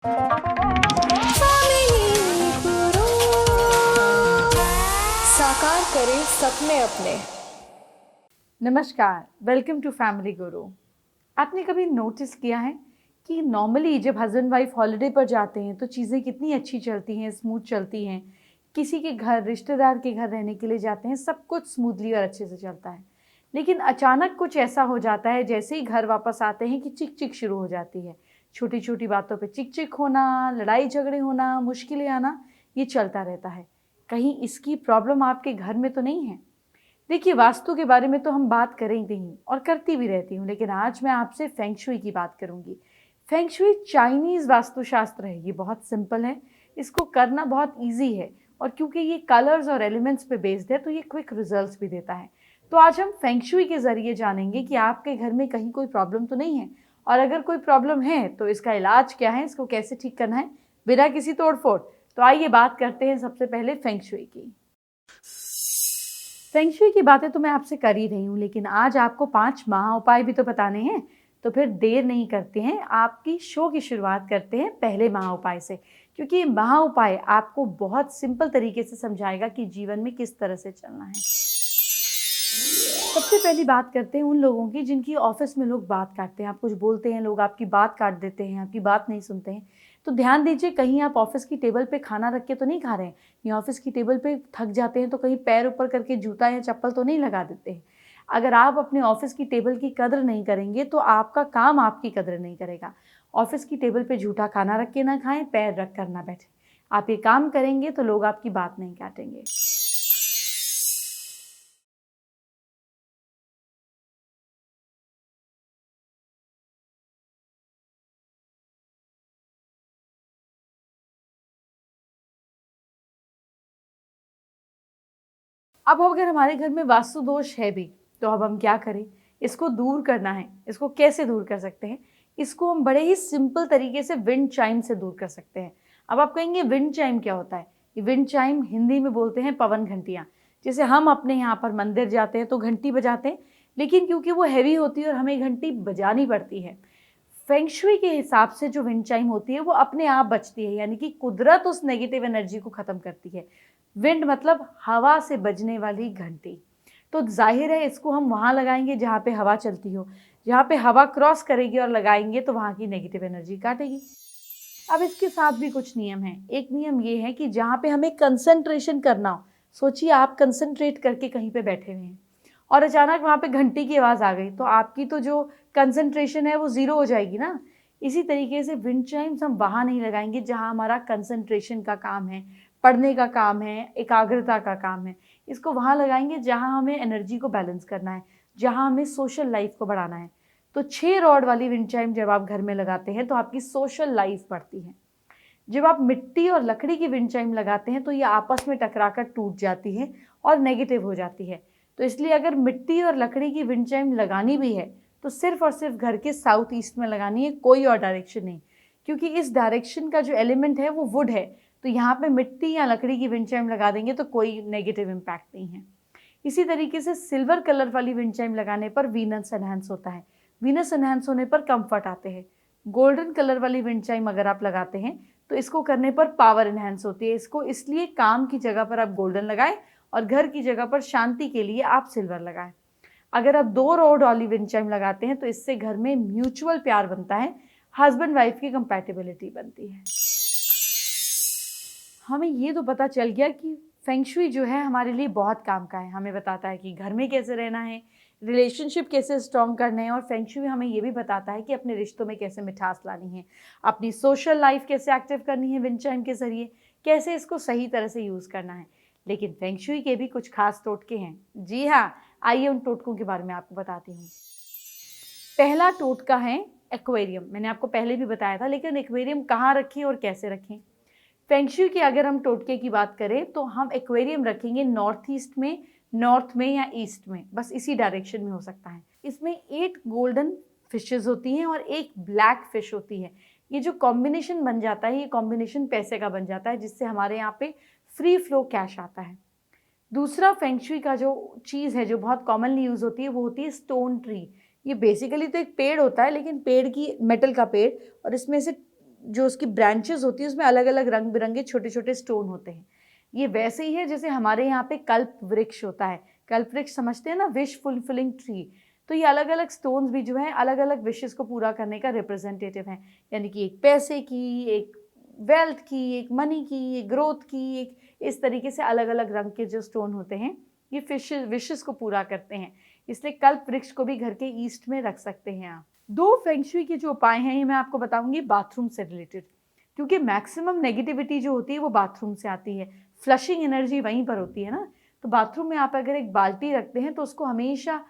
साकार करें सपने अपने। नमस्कार, वेलकम टू फैमिली गुरु। आपने कभी नोटिस किया है कि नॉर्मली जब हस्बैंड वाइफ हॉलिडे पर जाते हैं तो चीज़ें कितनी अच्छी चलती हैं, स्मूथ चलती हैं। किसी के घर, रिश्तेदार के घर रहने के लिए जाते हैं, सब कुछ स्मूथली और अच्छे से चलता है। लेकिन अचानक कुछ ऐसा हो जाता है, जैसे ही घर वापस आते हैं कि चिक चिक शुरू हो जाती है। छोटी छोटी बातों पे चिक चिक होना, लड़ाई झगड़े होना, मुश्किलें आना, ये चलता रहता है। कहीं इसकी प्रॉब्लम आपके घर में तो नहीं है? देखिए, वास्तु के बारे में तो हम बात करेंगे ही और करती भी रहती हूँ, लेकिन आज मैं आपसे फेंग शुई की बात करूँगी। फेंग शुई चाइनीज़ वास्तुशास्त्र है, ये बहुत सिंपल है, इसको करना बहुत ईजी है और क्योंकि ये कलर्स और एलिमेंट्स पे बेस्ड है तो ये क्विक रिजल्ट्स भी देता है। तो आज हम फेंग शुई के ज़रिए जानेंगे कि आपके घर में कहीं कोई प्रॉब्लम तो नहीं है, और अगर कोई प्रॉब्लम है तो इसका इलाज क्या है, इसको कैसे ठीक करना है बिना किसी तोड़ फोड़। तो आइए बात करते हैं सबसे पहले फेंग शुई की। फेंग शुई की बातें तो मैं आपसे कर ही रही हूँ, लेकिन आज आपको 5 महा उपाय भी तो बताने हैं। तो फिर देर नहीं करते हैं, आपकी शो की शुरुआत करते हैं पहले महा उपाय से, क्योंकि ये महा उपाय आपको बहुत सिंपल तरीके से समझाएगा कि जीवन में किस तरह से चलना है। सबसे पहली बात करते हैं उन लोगों की जिनकी ऑफिस में लोग बात काटते हैं। आप कुछ बोलते हैं, लोग आपकी बात काट देते हैं, आपकी बात नहीं सुनते हैं। तो ध्यान दीजिए, कहीं आप ऑफिस की टेबल पे खाना रख के तो नहीं खा रहे हैं, या ऑफिस की टेबल पे थक जाते हैं तो कहीं पैर ऊपर करके जूता या चप्पल तो नहीं लगा देते हैं। अगर आप अपने ऑफिस की टेबल की कदर नहीं करेंगे तो आपका काम आपकी कदर नहीं करेगा। ऑफिस की टेबल पे झूठा खाना रख के ना खाएं, पैर रख कर ना बैठें। आप ये काम करेंगे तो लोग आपकी बात नहीं काटेंगे। अब अगर हमारे घर में वास्तु दोष है भी, तो अब हम क्या करें? इसको दूर करना है। इसको कैसे दूर कर सकते हैं? इसको हम बड़े ही सिंपल तरीके से विंड चाइम से दूर कर सकते हैं। अब आप कहेंगे विंड चाइम क्या होता है? ये विंड चाइम हिंदी में बोलते हैं पवन घंटियाँ। जैसे हम अपने यहाँ पर मंदिर जाते हैं तो घंटी बजाते हैं, लेकिन क्योंकि वो हैवी होती है और हमें घंटी बजानी पड़ती है। फेंग शुई के हिसाब से जो विंड चाइम होती है वो अपने आप बजती है, यानी कि कुदरत उस नेगेटिव एनर्जी को खत्म करती है। विंड मतलब हवा से बजने वाली घंटी। तो जाहिर है इसको हम वहाँ लगाएंगे जहाँ पे हवा चलती हो, जहाँ पे हवा क्रॉस करेगी और लगाएंगे तो वहाँ की नेगेटिव एनर्जी काटेगी। अब इसके साथ भी कुछ नियम हैं। एक नियम ये है कि जहाँ पे हमें कंसंट्रेशन करना हो, सोचिए आप कंसंट्रेट करके कहीं पे बैठे हुए हैं और अचानक वहाँ पे घंटी की आवाज़ आ गई, तो आपकी तो जो कंसंट्रेशन है वो ज़ीरो हो जाएगी ना। इसी तरीके से विंड चाइम्स हम वहाँ नहीं लगाएंगे जहाँ हमारा कंसंट्रेशन का काम है, पढ़ने का काम है, एकाग्रता का काम है। इसको वहाँ लगाएंगे जहाँ हमें एनर्जी को बैलेंस करना है, जहाँ हमें सोशल लाइफ को बढ़ाना है। तो 6 रॉड वाली विंड चाइम जब आप घर में लगाते हैं तो आपकी सोशल लाइफ बढ़ती है। जब आप मिट्टी और लकड़ी की विंड चाइम लगाते हैं तो ये आपस में टकराकर टूट जाती है और नेगेटिव हो जाती है। तो इसलिए अगर मिट्टी और लकड़ी की विंड चाइम लगानी भी है तो सिर्फ और सिर्फ घर के साउथ ईस्ट में लगानी है, कोई और डायरेक्शन नहीं, क्योंकि इस डायरेक्शन का जो एलिमेंट है वो वुड है। तो यहाँ पे मिट्टी या लकड़ी की विंड चाइम लगा देंगे तो कोई नेगेटिव इम्पैक्ट नहीं है। इसी तरीके से सिल्वर कलर वाली विंड चाइम लगाने पर वीनस एनहांस होता है। वीनस एनहांस होने पर कंफर्ट आते हैं। गोल्डन कलर वाली विंड चाइम अगर आप लगाते हैं तो इसको करने पर पावर एनहांस होती है। इसको इसलिए काम की जगह पर आप गोल्डन लगाएं और घर की जगह पर शांति के लिए आप सिल्वर लगाएं। अगर आप 2 रोड वाली विंड चाइम लगाते हैं तो इससे घर में म्यूचुअल प्यार बनता है, हस्बैंड वाइफ की कंपैटिबिलिटी बनती है। हमें ये तो पता चल गया कि फेंग शुई जो है हमारे लिए बहुत काम का है। हमें बताता है कि घर में कैसे रहना है, रिलेशनशिप कैसे स्ट्रॉन्ग करने हैं, और फेंग शुई हमें ये भी बताता है कि अपने रिश्तों में कैसे मिठास लानी है, अपनी सोशल लाइफ कैसे एक्टिव करनी है विंड चाइम के जरिए, कैसे इसको सही तरह से यूज़ करना है। लेकिन फेंग शुई के भी कुछ खास टोटके हैं। जी हाँ, आइए उन टोटकों के बारे में आपको बताती हूँ। पहला टोटका है एक्वेरियम। मैंने आपको पहले भी बताया था, लेकिन एक्वेरियम कहाँ रखें और कैसे रखें। फेंग शुई के अगर हम टोटके की बात करें तो हम एक्वेरियम रखेंगे नॉर्थ ईस्ट में, नॉर्थ में या ईस्ट में, बस इसी डायरेक्शन में हो सकता है। इसमें 8 गोल्डन फिशेस होती हैं और एक ब्लैक फिश होती है। ये जो कॉम्बिनेशन बन जाता है, ये कॉम्बिनेशन पैसे का बन जाता है, जिससे हमारे यहाँ पे फ्री फ्लो कैश आता है। दूसरा फेंग शुई का जो चीज़ है जो बहुत कॉमनली यूज़ होती है वो होती है स्टोन ट्री। ये बेसिकली तो एक पेड़ होता है, लेकिन पेड़ की मेटल का पेड़, और इसमें से जो उसकी ब्रांचेस होती है उसमें अलग अलग रंग बिरंगे छोटे छोटे स्टोन होते हैं। ये वैसे ही है जैसे हमारे यहाँ पे कल्प वृक्ष होता है। कल्प वृक्ष समझते हैं ना, विश फुलफिलिंग ट्री। तो ये अलग अलग स्टोन्स भी जो है अलग अलग विशेस को पूरा करने का रिप्रेजेंटेटिव है। यानी कि एक पैसे की, एक वेल्थ की, एक मनी की, एक ग्रोथ की, एक इस तरीके से अलग अलग रंग के जो स्टोन होते हैं ये विशेस को पूरा करते हैं। इसलिए कल्प वृक्ष को भी घर के ईस्ट में रख सकते हैं आप। 2 फेंगशुई के जो उपाय हैं ये मैं आपको बताऊंगी बाथरूम से रिलेटेड, क्योंकि मैक्सिमम नेगेटिविटी जो होती है वो बाथरूम से आती है। फ्लशिंग एनर्जी वहीं पर होती है ना। तो बाथरूम में आप अगर एक बाल्टी रखते हैं तो उसको हमेशा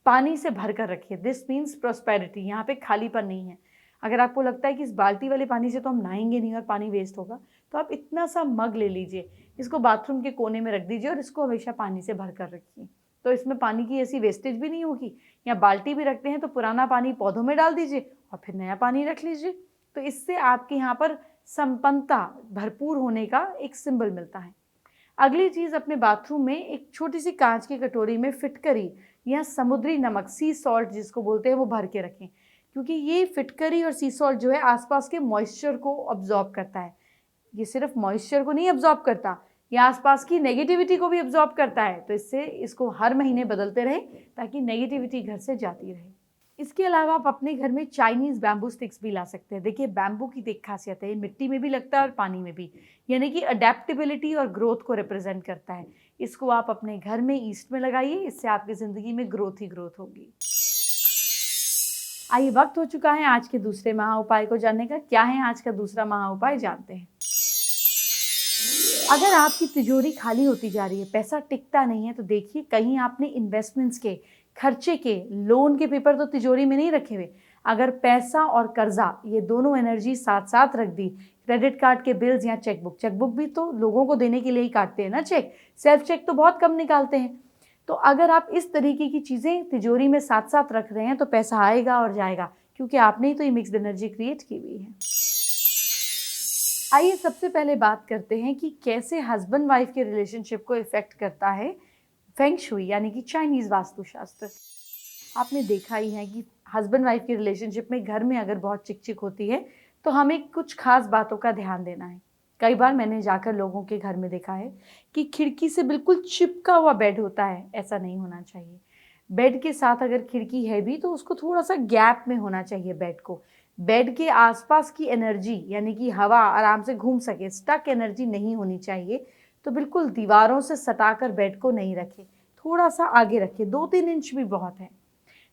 पानी से भर कर रखिए। This means prosperity. यहाँ पे खालीपन नहीं है। अगर आपको लगता है कि इस बाल्टी वाले पानी से तो हम नहाएंगे नहीं और पानी वेस्ट होगा, तो आप इतना सा मग ले लीजिए, इसको बाथरूम के कोने में रख दीजिए और इसको हमेशा पानी से भर कर रखिए। तो इसमें पानी की ऐसी वेस्टेज भी नहीं होगी। या बाल्टी भी रखते हैं तो पुराना पानी पौधों में डाल दीजिए और फिर नया पानी रख लीजिए। तो इससे आपके यहाँ पर संपन्नता, भरपूर होने का एक सिंबल मिलता है। अगली चीज़, अपने बाथरूम में एक छोटी सी कांच की कटोरी में फिटकरी या समुद्री नमक, सी सॉल्ट जिसको बोलते हैं, वो भर के रखें। क्योंकि ये फिटकरी और सी सॉल्ट जो है आसपास के मॉइस्चर को अब्जॉर्ब करता है। ये सिर्फ मॉइस्चर को नहीं अब्जॉर्ब करता, ये आसपास की नेगेटिविटी को भी अब्जॉर्ब करता है। तो इससे इसको हर महीने बदलते रहें ताकि नेगेटिविटी घर से जाती रहे। इसके अलावा आप अपने घर में चाइनीज़ बैम्बू स्टिक्स भी ला सकते हैं। देखिए, बैम्बू की एक खासियत है, ये मिट्टी में भी लगता है और पानी में भी, यानी कि अडेप्टेबिलिटी और ग्रोथ को रिप्रेजेंट करता है। इसको आप अपने घर में ईस्ट में लगाइए, इससे आपकी ज़िंदगी में ग्रोथ ही ग्रोथ होगी। आइए, वक्त हो चुका है आज के दूसरे महा उपाय को जानने का। क्या है आज का दूसरा महा उपाय, जानते हैं। अगर आपकी तिजोरी खाली होती जा रही है, पैसा टिकता नहीं है, तो देखिए कहीं आपने इन्वेस्टमेंट्स के, खर्चे के, लोन के पेपर तो तिजोरी में नहीं रखे हुए। अगर पैसा और कर्जा, ये दोनों एनर्जी साथ साथ रख दी, क्रेडिट कार्ड के बिल्स या चेकबुक भी तो लोगों को देने के लिए ही काटते हैं ना चेक, सेल्फ चेक तो बहुत कम निकालते हैं। तो अगर आप इस तरीके की चीज़ें तिजोरी में साथ साथ रख रहे हैं तो पैसा आएगा और जाएगा, क्योंकि आपने ही तो ये मिक्स्ड एनर्जी क्रिएट की हुई है। आइए सबसे पहले बात करते हैं कि कैसे हस्बैंड वाइफ के रिलेशनशिप को इफेक्ट करता है फेंगशुई, यानी कि चाइनीज़ वास्तुशास्त्र। आपने देखा ही है कि हस्बैंड वाइफ के रिलेशनशिप में घर में अगर बहुत चिक होती है तो हमें कुछ खास बातों का ध्यान देना है। कई बार मैंने जाकर लोगों के घर में देखा है कि खिड़की से बिल्कुल चिपका हुआ बेड होता है। ऐसा नहीं होना चाहिए। बेड के साथ अगर खिड़की है भी तो उसको थोड़ा सा गैप में होना चाहिए बेड को। बेड के आसपास की एनर्जी, यानी कि हवा आराम से घूम सके, स्टक एनर्जी नहीं होनी चाहिए। तो बिल्कुल दीवारों से सटाकर बेड को नहीं रखें, थोड़ा सा आगे रखें, 2-3 इंच भी बहुत है।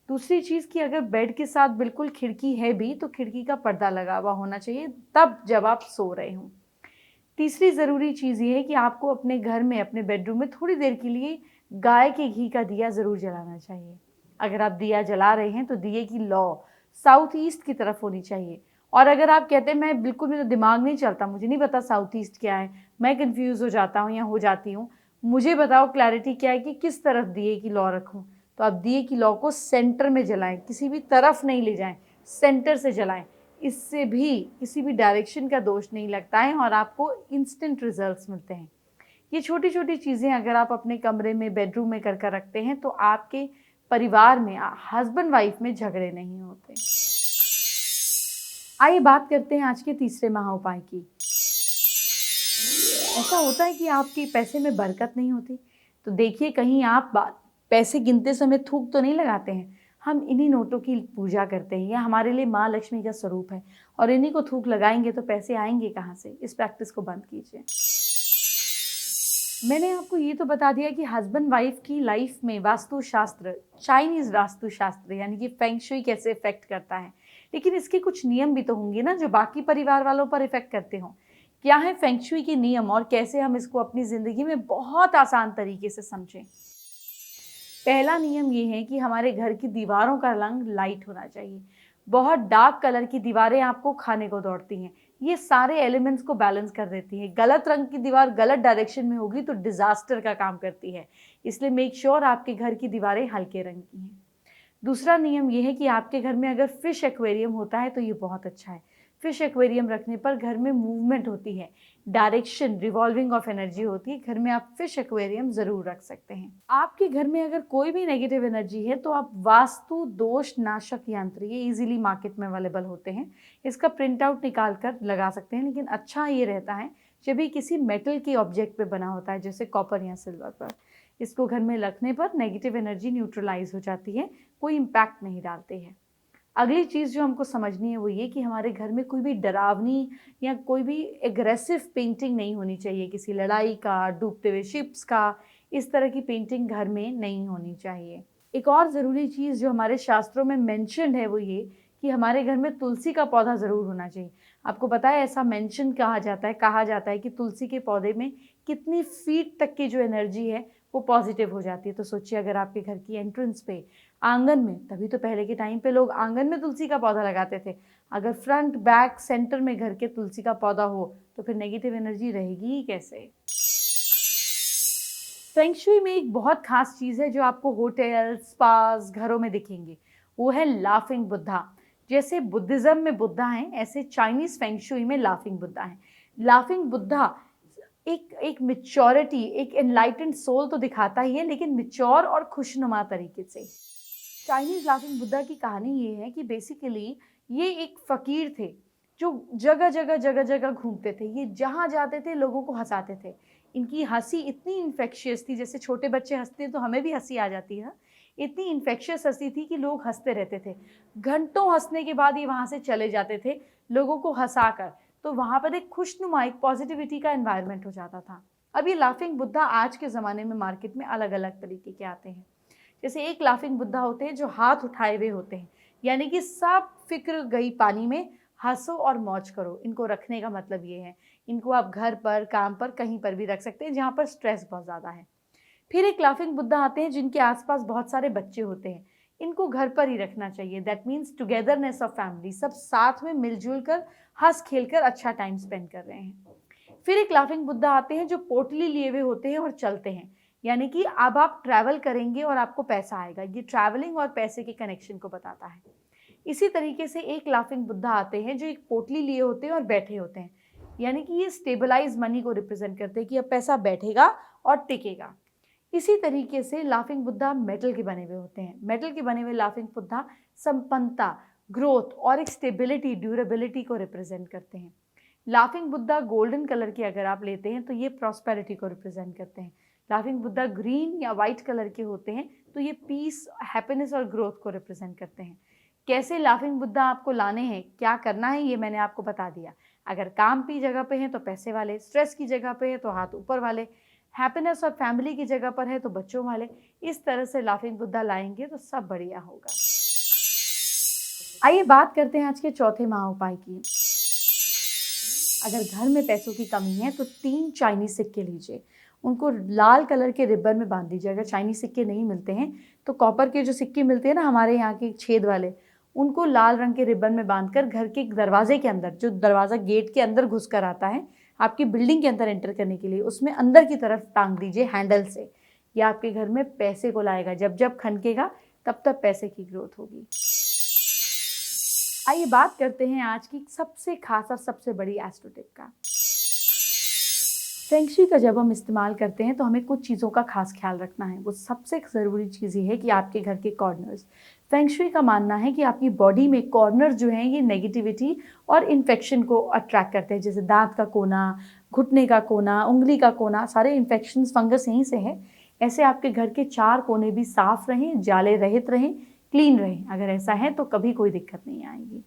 दूसरी चीज़ कि अगर बेड के साथ बिल्कुल खिड़की है भी तो खिड़की का पर्दा लगा हुआ होना चाहिए, तब जब आप सो रहे हों। तीसरी ज़रूरी चीज़ ये है कि आपको अपने घर में, अपने बेडरूम में थोड़ी देर के लिए गाय के घी का दिया ज़रूर जलाना चाहिए। अगर आप दिया जला रहे हैं तो दिए की लौ साउथ ईस्ट की तरफ होनी चाहिए। और अगर आप कहते हैं मैं बिल्कुल, मेरा दिमाग नहीं चलता, मुझे नहीं पता साउथ ईस्ट क्या है, मैं कंफ्यूज हो जाता हूँ या हो जाती हूँ, मुझे बताओ क्लैरिटी क्या है कि किस तरफ दिए की लौ रखूँ, तो आप दिए की लौ को सेंटर में जलाएं, किसी भी तरफ नहीं ले जाएं, सेंटर से जलाएं। इससे भी किसी भी डायरेक्शन का दोष नहीं लगता है और आपको इंस्टेंट रिजल्ट्स मिलते हैं। ये छोटी छोटी चीज़ें अगर आप अपने कमरे में, बेडरूम में कर रखते हैं तो आपके परिवार में, हस्बैंड वाइफ में झगड़े नहीं होते। आइए बात करते हैं आज के तीसरे महा उपाय की। ऐसा होता है कि आपके पैसे में बरकत नहीं होती, तो देखिए कहीं आप पैसे गिनते समय थूक तो नहीं लगाते हैं। हम इन्हीं नोटों की पूजा करते हैं, यह हमारे लिए माँ लक्ष्मी का स्वरूप है और इन्हीं को थूक लगाएंगे तो पैसे आएंगे कहाँ से। इस प्रैक्टिस को बंद कीजिए। मैंने आपको ये तो बता दिया कि हस्बैंड वाइफ की लाइफ में वास्तुशास्त्र, चाइनीज़ वास्तुशास्त्र यानी कि फेंगशुई कैसे इफेक्ट करता है, लेकिन इसके कुछ नियम भी तो होंगे ना जो बाकी परिवार वालों पर इफेक्ट करते हों। क्या है फेंगशुई के नियम और कैसे हम इसको अपनी ज़िंदगी में बहुत आसान तरीके से समझें। पहला नियम ये है कि हमारे घर की दीवारों का रंग लाइट होना चाहिए। बहुत डार्क कलर की दीवारें आपको खाने को दौड़ती हैं, ये सारे एलिमेंट्स को बैलेंस कर देती है। गलत रंग की दीवार गलत डायरेक्शन में होगी तो डिजास्टर का काम करती है। इसलिए मेक श्योर आपके घर की दीवारें हल्के रंग की हैं। दूसरा नियम ये है कि आपके घर में अगर फिश एक्वेरियम होता है तो ये बहुत अच्छा है। फिश एक्वेरियम रखने पर घर में मूवमेंट होती है, डायरेक्शन, रिवॉल्विंग ऑफ एनर्जी होती है। घर में आप फिश एक्वेरियम जरूर रख सकते हैं। आपके घर में अगर कोई भी नेगेटिव एनर्जी है तो आप वास्तु दोष नाशक यंत्र, ये इजीली मार्केट में अवेलेबल होते हैं, इसका प्रिंट आउट निकाल कर लगा सकते हैं। लेकिन अच्छा ये रहता है जब भी किसी मेटल के ऑब्जेक्ट पे बना होता है, जैसे कॉपर या सिल्वर पर। इसको घर में रखने पर नेगेटिव एनर्जी न्यूट्रलाइज हो जाती है, कोई इम्पैक्ट नहीं डालती है। अगली चीज़ जो हमको समझनी है वो ये कि हमारे घर में कोई भी डरावनी या कोई भी एग्रेसिव पेंटिंग नहीं होनी चाहिए, किसी लड़ाई का, डूबते हुए शिप्स का, इस तरह की पेंटिंग घर में नहीं होनी चाहिए। एक और ज़रूरी चीज़ जो हमारे शास्त्रों में मेंशन्ड है वो ये कि हमारे घर में तुलसी का पौधा ज़रूर होना चाहिए। आपको पता है ऐसा मेंशन कहा जाता है कि तुलसी के पौधे में कितनी फीट तक की जो एनर्जी है वो पॉजिटिव हो जाती है। तो सोचिए अगर आपके घर की एंट्रेंस पे, आंगन में, तभी तो पहले के टाइम पे लोग आंगन में तुलसी का पौधा लगाते थे, अगर फ्रंट, बैक, सेंटर में घर के तुलसी का पौधा हो तो फिर नेगेटिव एनर्जी रहेगी ही कैसे। फेंग शुई में एक बहुत खास चीज़ है जो आपको होटल, स्पास, घरों में दिखेंगे, वो है लाफिंग बुद्धा। जैसे बुद्धिज्म में बुद्धा हैं, ऐसे चाइनीज फेंग शुई में लाफिंग बुद्धा हैं। लाफिंग बुद्धा एक मेच्योरिटी, एक एनलाइटेंड सोल तो दिखाता ही है, लेकिन मेच्योर और खुशनुमा तरीके से। चाइनीज लाफिंग बुद्धा की कहानी ये है कि बेसिकली ये एक फकीर थे जो जगह जगह घूमते थे। ये जहाँ जाते थे लोगों को हंसाते थे। इनकी हंसी इतनी इन्फेक्शियस थी, जैसे छोटे बच्चे हंसते हैं तो हमें भी हंसी आ जाती है, इतनी इन्फेक्शियस हंसी थी कि लोग हंसते रहते थे। घंटों हंसने के बाद ये वहाँ से चले जाते थे लोगों को हंसा कर। तो वहाँ पर एक खुशनुमा, एक पॉजिटिविटी का एनवायरनमेंट हो जाता था। अब ये लाफिंग बुद्धा आज के ज़माने में मार्केट में अलग अलग तरीके के आते हैं। जैसे एक लाफिंग बुद्धा होते हैं जो हाथ उठाए हुए होते हैं, यानी कि सब फिक्र गई पानी में, हंसो और मौज करो। इनको रखने का मतलब ये है, इनको आप घर पर, काम पर, कहीं पर भी रख सकते हैं जहाँ पर स्ट्रेस बहुत ज़्यादा है। फिर एक लाफिंग बुद्धा आते हैं जिनके आसपास बहुत सारे बच्चे होते हैं, इनको घर पर ही रखना चाहिए। That means togetherness of family, सब साथ में मिलजुल कर, हंस खेल कर अच्छा टाइम स्पेंड कर रहे हैं। फिर एक लाफिंग बुद्धा आते हैं जो पोटली लिए हुए होते हैं और चलते हैं, यानी कि अब आप ट्रैवल करेंगे और आपको पैसा आएगा। ये ट्रैवलिंग और पैसे के कनेक्शन को बताता है। इसी तरीके से एक लाफिंग बुद्धा आते हैं जो एक पोटली लिए होते हैं और बैठे होते हैं, यानी कि ये स्टेबलाइज मनी को रिप्रेजेंट करते हैं कि अब पैसा बैठेगा और टिकेगा। इसी तरीके से लाफिंग बुद्धा मेटल के बने हुए होते हैं। मेटल के बने हुए लाफिंग बुद्धा संपन्नता, ग्रोथ और एक स्टेबिलिटी, ड्यूरेबिलिटी को रिप्रेजेंट करते हैं। लाफिंग बुद्धा गोल्डन कलर के अगर आप लेते हैं तो ये प्रॉस्पेरिटी को रिप्रेजेंट करते हैं। लाफिंग बुद्धा ग्रीन या वाइट कलर के होते हैं तो ये पीस, हैप्पीनेस और ग्रोथ को रिप्रेजेंट करते हैं। कैसे लाफिंग बुद्धा आपको लाने हैं, क्या करना है, ये मैंने आपको बता दिया। अगर काम की जगह पे हैं तो पैसे वाले, स्ट्रेस की जगह पे है तो हाथ ऊपर वाले, हैप्पीनेस और फैमिली की जगह पर है तो बच्चों वाले। इस तरह से लाफिंग बुद्धा लाएंगे तो सब बढ़िया होगा। आइए बात करते हैं आज के चौथे महाउपाय की। अगर घर में पैसों की कमी है तो 3 चाइनीज सिक्के लीजिए, उनको लाल कलर के रिबन में बांध दीजिए। अगर चाइनीज सिक्के नहीं मिलते हैं तो कॉपर के जो सिक्के मिलते हैं ना हमारे यहाँ के छेद वाले, उनको लाल रंग के रिबन में बांधकर घर के दरवाजे के अंदर, जो दरवाज़ा गेट के अंदर घुस कर आता है आपकी बिल्डिंग के अंदर एंटर करने के लिए, उसमें अंदर की तरफ टांग दीजिए हैंडल से। यह आपके घर में पैसे को लाएगा। जब जब खनकेगा तब तब पैसे की ग्रोथ होगी। आइए बात करते हैं आज की सबसे खास और सबसे बड़ी एस्ट्रो टिप का। फेंग शुई का जब हम इस्तेमाल करते हैं तो हमें कुछ चीज़ों का खास ख्याल रखना है। वो सबसे ज़रूरी चीज़ ये है कि आपके घर के कॉर्नर्स, फेंग शुई का मानना है कि आपकी बॉडी में कॉर्नर जो हैं ये नेगेटिविटी और इन्फेक्शन को अट्रैक्ट करते हैं। जैसे दांत का कोना, घुटने का कोना, उंगली का कोना, सारे इन्फेक्शंस, फंगस यहीं से है। ऐसे आपके घर के 4 कोने भी साफ रहें, जाले रहित रहें, क्लीन रहें। अगर ऐसा है तो कभी कोई दिक्कत नहीं आएगी।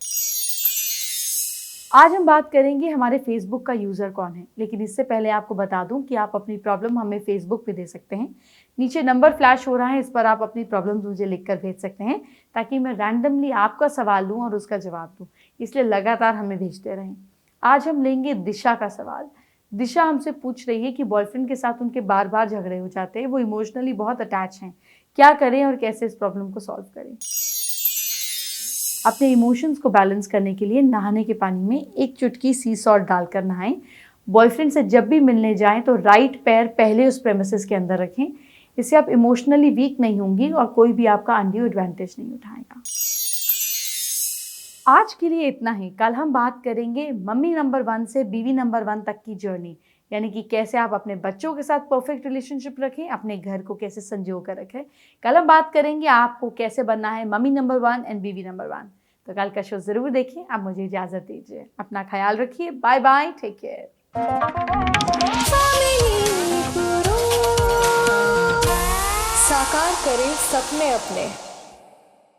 आज हम बात करेंगे हमारे फेसबुक का यूज़र कौन है, लेकिन इससे पहले आपको बता दूं कि आप अपनी प्रॉब्लम हमें फेसबुक पे दे सकते हैं। नीचे नंबर फ्लैश हो रहा है, इस पर आप अपनी प्रॉब्लम्स मुझे लिखकर भेज सकते हैं ताकि मैं रैंडमली आपका सवाल लूँ और उसका जवाब दूँ। इसलिए लगातार हमें भेजते रहें। आज हम लेंगे दिशा का सवाल। दिशा हमसे पूछ रही है कि बॉयफ्रेंड के साथ उनके बार बार झगड़े हो जाते हैं, वो इमोशनली बहुत अटैच हैं, क्या करें और कैसे इस प्रॉब्लम को सॉल्व करें। अपने इमोशंस को बैलेंस करने के लिए नहाने के पानी में 1 चुटकी सी सॉल्ट डालकर नहाएं। बॉयफ्रेंड से जब भी मिलने जाएं तो राइट पैर पहले उस प्रेमिसेस के अंदर रखें। इससे आप इमोशनली वीक नहीं होंगी और कोई भी आपका अनड्यू एडवांटेज नहीं उठाएगा। आज के लिए इतना ही। कल हम बात करेंगे मम्मी नंबर 1 से बीवी नंबर 1 तक की जर्नी, यानी कि कैसे आप अपने बच्चों के साथ परफेक्ट रिलेशनशिप रखें, अपने घर को कैसे संजो कर रखें। कल हम बात करेंगे आपको कैसे बनना है मम्मी नंबर 1 एंड बीवी नंबर 1। तो कल का शो ज़रूर देखिए। आप मुझे इजाज़त दीजिए, अपना ख्याल रखिए, बाय बाय, टेक केयर। साकार करें सपने अपने।